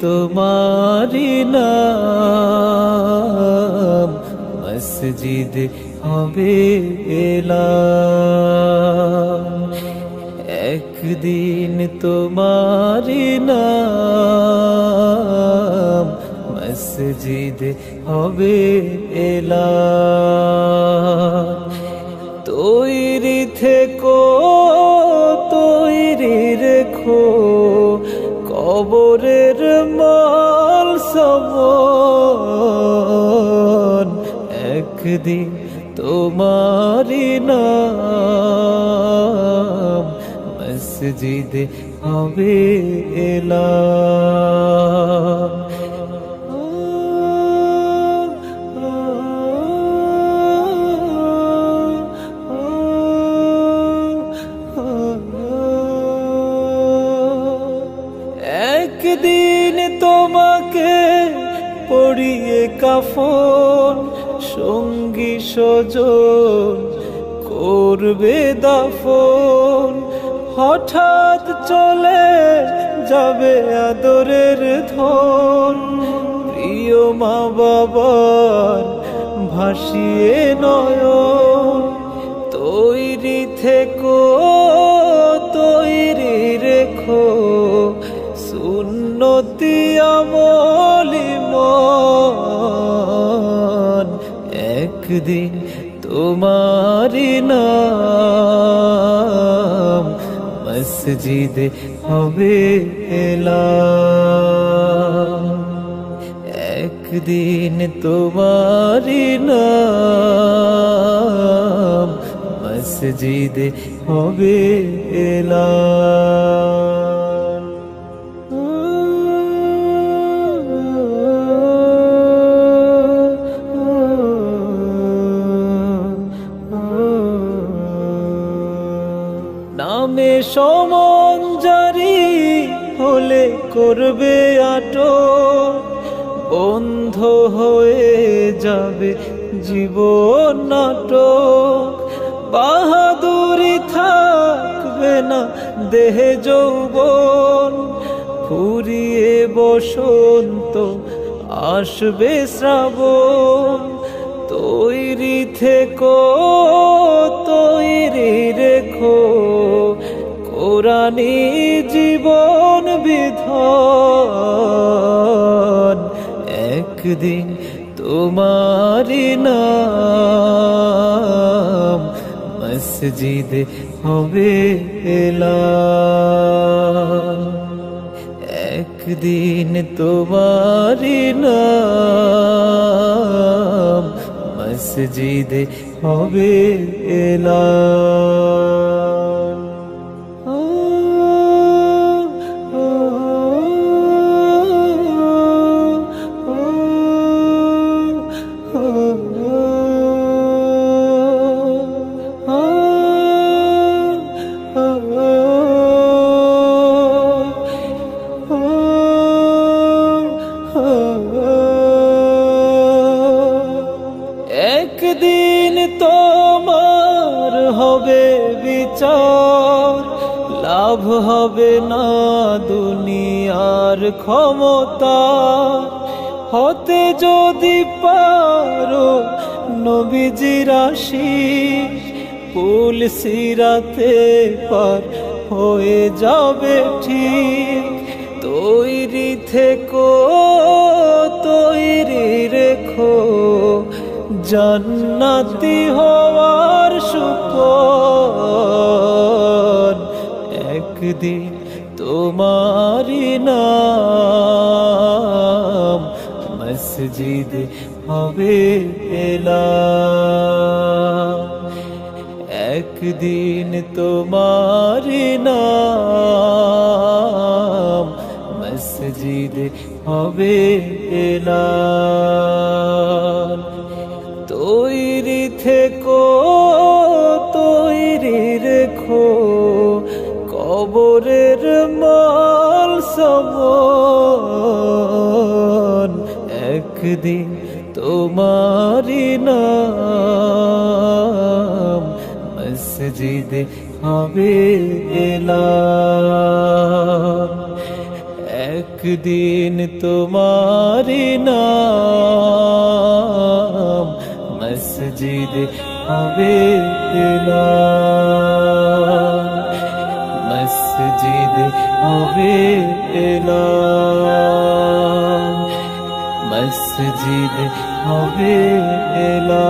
তোমারি নাম মসজিদ হবে এলাম। একদিন তোমারি নাম মসজিদ হবে এলাম। তৈরি থেকো তৈরি রেখো কবরের মাল সামান। একদিন তোমারি নাম মসজিদ হবে এলাম। একদিন তোমাকে পরিয়ে কাফন সঙ্গী স্বজন করবে দাফন। হঠাৎ চলে যাবে আদরের ধন, প্রিয় মা বাবার ভাসিয়ে নয়ন। তৈরি থেকো তৈরি রেখো সুন্নতি আমলি মন। একদিন তোমারি নাম মসজিদ হবে এলাম। একদিন তোমারি নাম মসজিদ হবে এলাম। নামে সমন জারি হলে করবে আটক, বন্ধ হয়ে যাবে জীবন নাটক। বাহাদুরি থাকবে না দেহে যৌবন, ফুরিয়ে বসন্ত আসবে শ্রাবণ। তৈরি থেকো তৈরি রেখো কোরআনী জীবন বিধান। একদিন তোমারি নাম মসজিদ হবে এলাম। একদিন তোমারি নাম মসজিদ হবে এলাম। একদিন তোমার হবে বিচার, লাভ হবে না দুনিয়ার ক্ষমতা। হতে যদি পারো নবীজির আশিস, কুল সিরাতে পার হয়ে যাবে ঠিক। তৈরি থেকো তৈরি রেখো জান্নাতি হওয়ার সুপন। একদিন তোমারি নাম মসজিদ হবে এলাম। একদিন তোমারি নাম মসজিদ হবে এলাম। তৈরি থেকো তৈরি রেখো কবরের মাল সামান। একদিন তোমারি নাম মসজিদ হবে এলাম। একদিন তোমারি নাম মসজিদে হবে না, মসজিদে হবে না, মসজিদে হবে না।